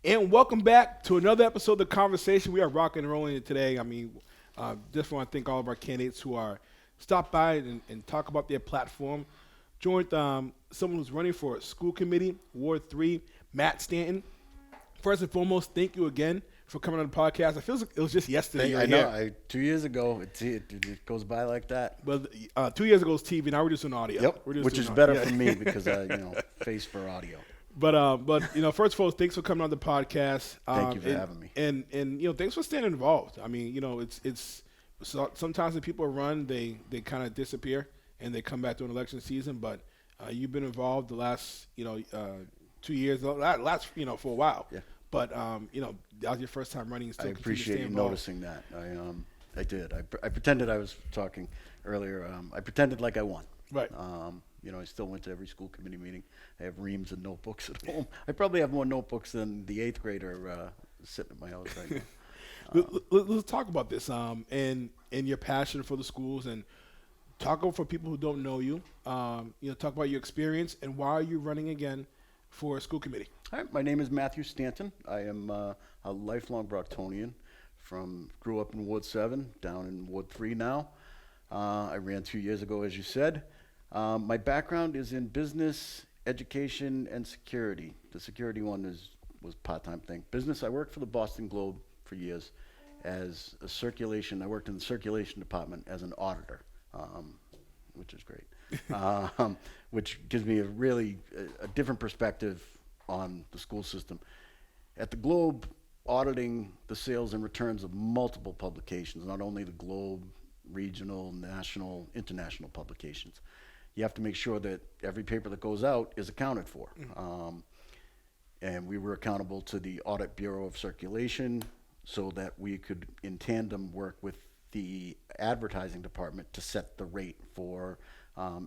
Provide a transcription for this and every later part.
And welcome back to another episode of The Conversation. We are rocking and rolling it today. Just want to thank all of our candidates who are stopped by and talk about their platform. Joined someone who's running for school committee, Ward 3, Matt Stanton. First and foremost, thank you again for coming on the podcast. I feel like it was just yesterday. I know. 2 years ago, it goes by like that. Well, 2 years ago was TV. Now we're just doing audio. Yep, We're just which doing is audio. better for me because face for audio. But first of all, thanks for coming on the podcast. Thank you for having me. And thanks for staying involved. I mean, it's sometimes when people run, they kind of disappear and they come back during election season. But you've been involved the last 2 years, last for a while. Yeah. But that was your first time running. And still I appreciate you involved. noticing that. I did. I pretended I was talking earlier. I pretended like I won. Right. I still went to every school committee meeting. I have reams of notebooks at home. I probably have more notebooks than the eighth grader sitting at my house right now. Let's talk about this and your passion for the schools, and talk for people who don't know you. Talk about your experience and why are you running again for a school committee. All right, my name is Matthew Stanton. I am a lifelong Brocktonian. Grew up in Ward 7, down in Ward 3 now. I ran 2 years ago, as you said. My background is in business, education, and security. The security one was a part-time thing. Business, I worked for the Boston Globe for years as a circulation. I worked in the circulation department as an auditor, which is great, which gives me a different perspective on the school system. At the Globe, auditing the sales and returns of multiple publications, not only the Globe, regional, national, international publications. You have to make sure that every paper that goes out is accounted for. Mm-hmm. And we were accountable to the Audit Bureau of Circulation so that we could, in tandem, work with the advertising department to set the rate for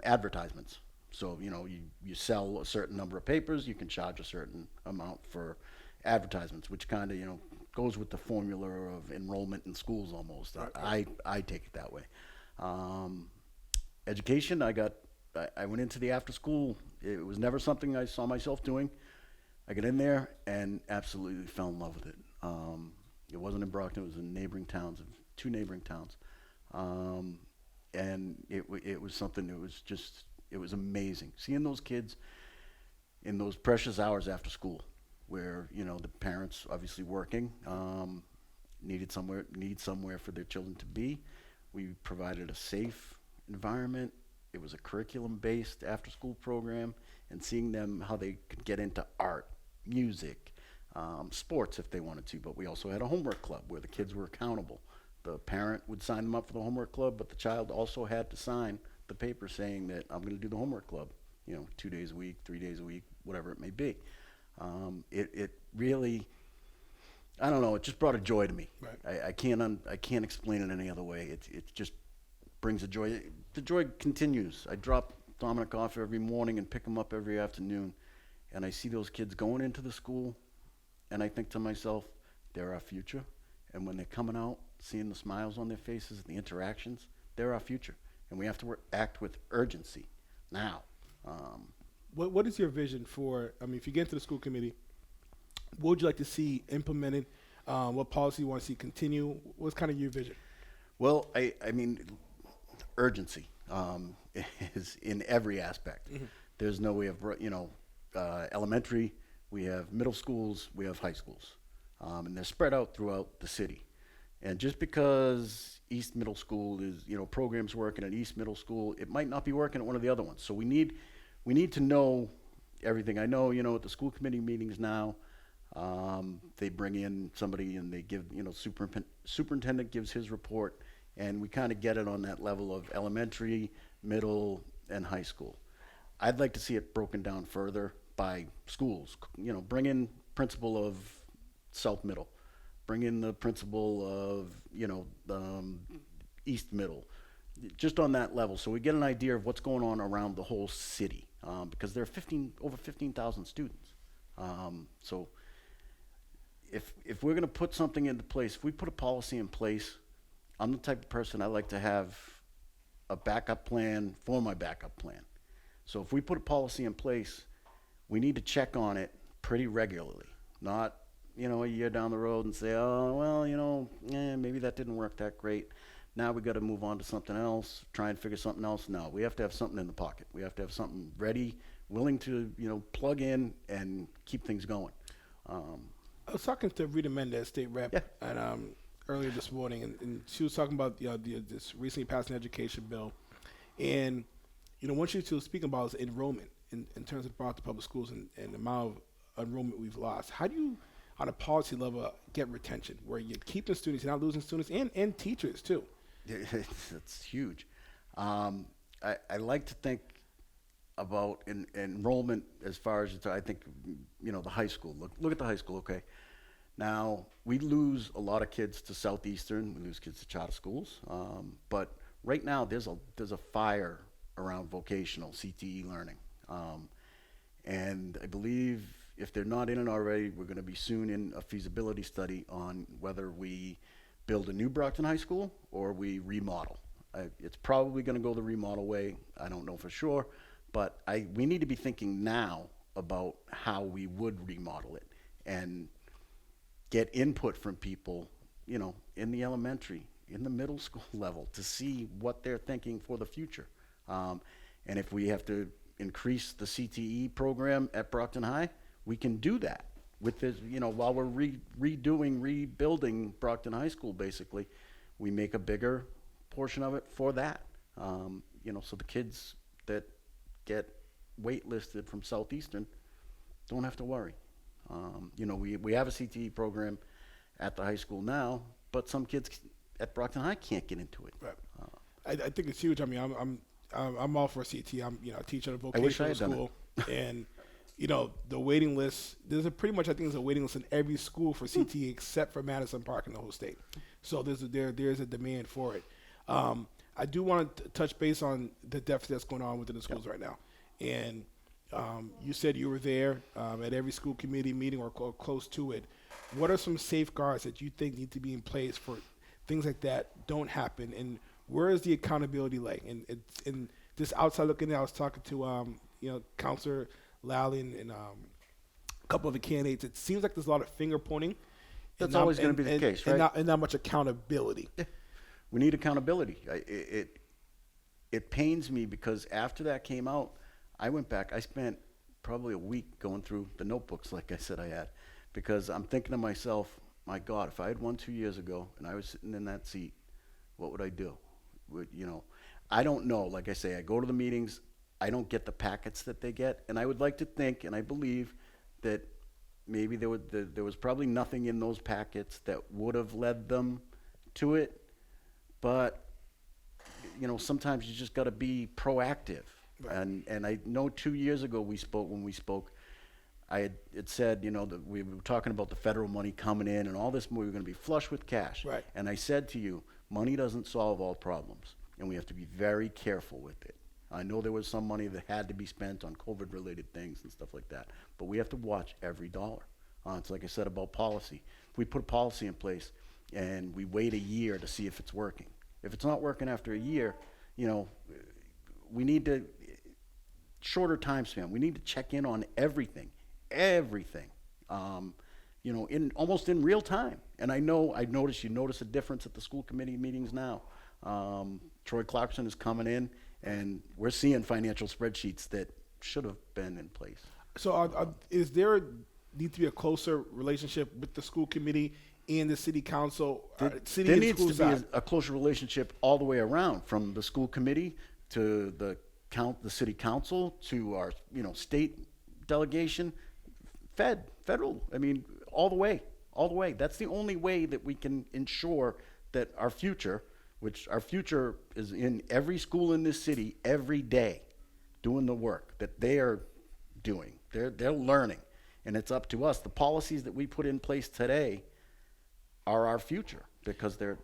advertisements. So, you sell a certain number of papers, you can charge a certain amount for advertisements, which kind of, goes with the formula of enrollment in schools almost. Right. I take it that way. Education, I went into the after school. It was never something I saw myself doing. I got in there and absolutely fell in love with it. It wasn't in Brockton, it was in two neighboring towns. And it was something that it was amazing. Seeing those kids in those precious hours after school where, the parents obviously working, need somewhere for their children to be. We provided a safe environment. It was a curriculum-based after-school program, and seeing them how they could get into art, music, sports if they wanted to. But we also had a homework club where the kids were accountable. The parent would sign them up for the homework club, but the child also had to sign the paper saying that I'm going to do the homework club, 2 days a week, 3 days a week, whatever it may be. It really, I don't know, it just brought a joy to me. Right. I can't explain it any other way. It just brings a joy. The joy continues. I drop Dominic off every morning and pick him up every afternoon, and I see those kids going into the school, and I think to myself, they're our future. And when they're coming out, seeing the smiles on their faces, the interactions, they're our future. And we have to act with urgency now. What is your vision for, if you get into the school committee, what would you like to see implemented? What policy you want to see continue? What's kind of your vision? Well, urgency is in every aspect. Mm-hmm. There's no way of, elementary, we have middle schools, we have high schools, and they're spread out throughout the city. And just because East Middle School is, programs working at East Middle School, it might not be working at one of the other ones. So we need to know everything. I know, at the school committee meetings now, they bring in somebody and they give, superintendent gives his report, and we kind of get it on that level of elementary, middle, and high school. I'd like to see it broken down further by schools. Bring in principal of South Middle, bring in the principal of, East Middle, just on that level, so we get an idea of what's going on around the whole city, because there are over 15,000 students. So if we're going to put something into place, if we put a policy in place, I'm the type of person I like to have a backup plan for my backup plan. So if we put a policy in place, we need to check on it pretty regularly, not a year down the road and say, oh, well, maybe that didn't work that great. Now we got to move on to something else, try and figure something else. No, we have to have something in the pocket. We have to have something ready, willing to, plug in and keep things going. I was talking to Rita Mendez, state rep, Yeah. and earlier this morning, and she was talking about this recently passed an education bill, and what she was speaking about is enrollment in terms of the public schools and the amount of enrollment we've lost. How do you, on a policy level, get retention where you're keeping students, you're not losing students, and teachers too? It's huge. I like to think about enrollment as far as I think, the high school. Look at the high school, okay? Now, we lose a lot of kids to Southeastern, we lose kids to charter schools, but right now there's a fire around vocational CTE learning. And I believe if they're not in it already, we're going to be soon in a feasibility study on whether we build a new Brockton High School or we remodel. It's probably going to go the remodel way. I don't know for sure, but we need to be thinking now about how we would remodel it and get input from people, in the elementary, in the middle school level to see what they're thinking for the future. And if we have to increase the CTE program at Brockton High, we can do that with this, while we're rebuilding Brockton High School, basically, we make a bigger portion of it for that. So the kids that get waitlisted from Southeastern don't have to worry. We have a CTE program at the high school now, but some kids at Brockton High can't get into it. Right. I think it's huge. I mean, I'm all for CT. I teach at a I wish I vocational had done school, and the waiting list. There's pretty much I think there's a waiting list in every school for CT except for Madison Park in the whole state. So there's a demand for it. I do want to touch base on the deficit that's going on within the schools right now, and you said you were there at every school committee meeting or close to it. What are some safeguards that you think need to be in place for things like that don't happen, and where is the accountability lay? And just outside looking in, I was talking to Counselor Lally and a couple of the candidates. It seems like there's a lot of finger pointing. That's always going to be the case, right? And not much accountability. Yeah. We need accountability. It pains me because after that came out, I went back. I spent probably a week going through the notebooks, like I said I had, because I'm thinking to myself, my God, if I had won 2 years ago and I was sitting in that seat, what would I do? I don't know. Like I say, I go to the meetings. I don't get the packets that they get, and I would like to think, and I believe that maybe there was probably nothing in those packets that would have led them to it, but sometimes you just got to be proactive. Right. And I know 2 years ago when we spoke, I had said, that we were talking about the federal money coming in and all this, we were going to be flush with cash. Right. And I said to you, money doesn't solve all problems, and we have to be very careful with it. I know there was some money that had to be spent on COVID-related things and stuff like that, but we have to watch every dollar. It's like I said about policy. If we put a policy in place and we wait a year to see if it's working, if it's not working after a year, we need to, shorter time span, we need to check in on everything, almost in real time. And I notice you notice a difference at the school committee meetings now. Troy Clarkson is coming in, and we're seeing financial spreadsheets that should have been in place. So is there need to be a closer relationship with the school committee and the city council? There needs to be a closer relationship all the way around, from the school committee to the city council to our state delegation, federal. I mean, all the way. That's the only way that we can ensure that our future is in every school in this city every day, doing the work that they are doing. They're learning, and it's up to us. The policies that we put in place today are our future because they're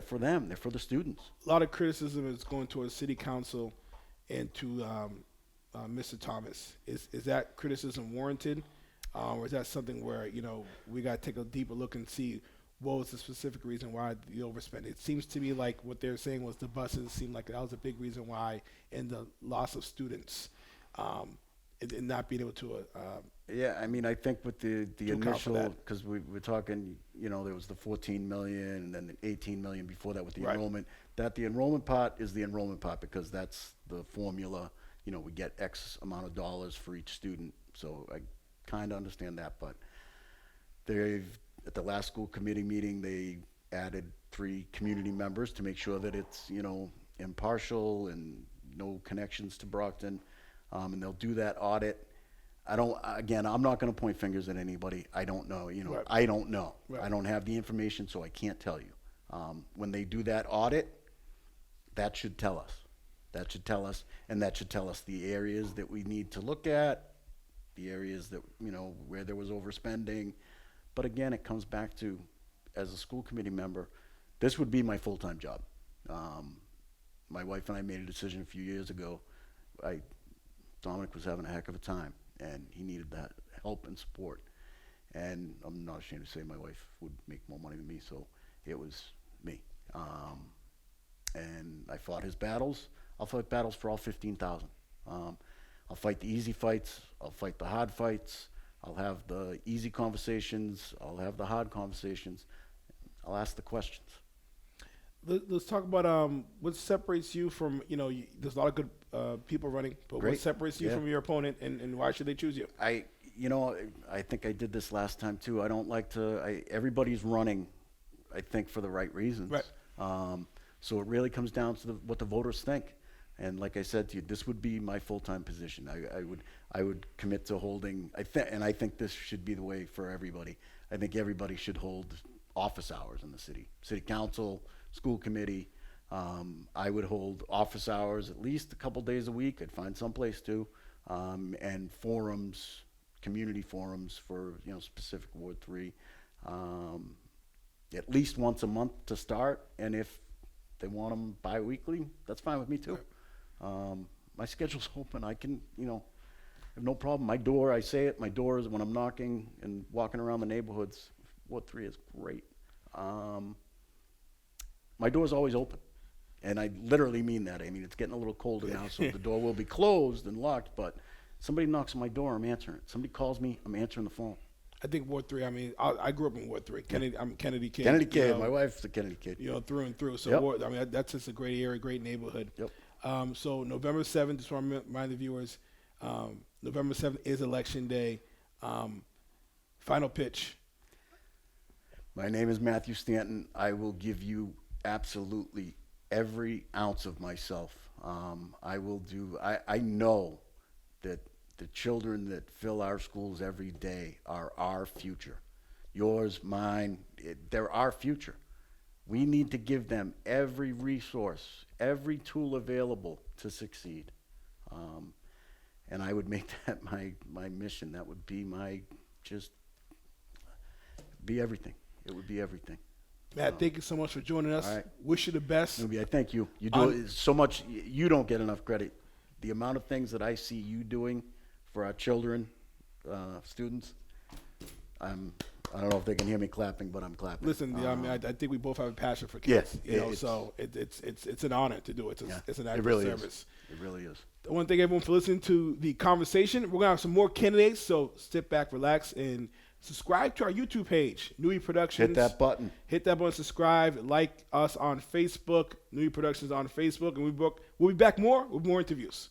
for them. They're for the students. A lot of criticism is going towards city council and to Mr. Thomas. Is that criticism warranted, or is that something where we got to take a deeper look and see what was the specific reason why the overspend? It seems to me like what they're saying was the buses seemed like that was a big reason why, and the loss of students. and not being able to Yeah, I mean, I think with the to account for initial, that. because we're talking, there was the 14 million and then the 18 million before that with the Right. enrollment. That the enrollment part is the enrollment part because that's the formula. We get X amount of dollars for each student. So I kind of understand that, but at the last school committee meeting, they added 3 community members to make sure that it's, impartial and no connections to Brockton. And they'll do that audit. I'm not going to point fingers at anybody. I don't know, Right. I don't know. Right. I don't have the information, so I can't tell you. When they do that audit, that should tell us. That should tell us, and that should tell us the areas that we need to look at, the areas that, where there was overspending. But again, it comes back to, as a school committee member, this would be my full-time job. My wife and I made a decision a few years ago. Dominic was having a heck of a time, and he needed that help and support. And I'm not ashamed to say my wife would make more money than me, so it was me. And I fought his battles. I'll fight battles for all 15,000. I'll fight the easy fights. I'll fight the hard fights. I'll have the easy conversations. I'll have the hard conversations. I'll ask the questions. Let's talk about what separates you from, there's a lot of good people running, but what Great. separates you Yeah. from your opponent, and why should they choose you? I think I did this last time too. I don't like to. Everybody's running, I think, for the right reasons. Right. So it really comes down to what the voters think. And like I said to you, this would be my full-time position. I would commit to holding. I think this should be the way for everybody. I think everybody should hold office hours in the city council, school committee. I would hold office hours at least a couple days a week. I'd find someplace to, and forums, community forums for specific Ward 3, at least once a month to start. And if they want them bi-weekly, that's fine with me too. My schedule's open. I can, have no problem. My door, I say it, my door is when I'm knocking and walking around the neighborhoods. Ward 3 is great. My door's always open. And I literally mean that. I mean, it's getting a little colder now, so the door will be closed and locked, but somebody knocks on my door, I'm answering it. Somebody calls me, I'm answering the phone. I think Ward 3, I grew up in Ward 3. Kennedy, I'm a Kennedy kid. Kennedy kid. My wife's a Kennedy kid. Through and through. So, Yep. Ward, that's just a great area, great neighborhood. Yep. So November 7th, just want to remind the viewers, November 7th is Election Day. Final pitch. My name is Matthew Stanton. I will give you absolutely every ounce of myself. I know that the children that fill our schools every day are our future. Yours, mine, they're our future. We need to give them every resource, every tool available to succeed. And I would make that my mission. That would be be everything. It would be everything. Matt, thank you so much for joining us. All right. Wish you the best. Nubia, I thank you. You do it so much. You don't get enough credit. The amount of things that I see you doing for our children, students, I don't know if they can hear me clapping, but I'm clapping. Listen, I think we both have a passion for kids. Yes, so it's an honor to do it. It's an act of really service. It really is. I want to thank everyone for listening to the conversation. We're gonna have some more candidates, so sit back, relax, and subscribe to our YouTube page, Nui Productions. Hit that button. Hit that button, subscribe, like us on Facebook, Nui Productions on Facebook, and we'll be back more with more interviews.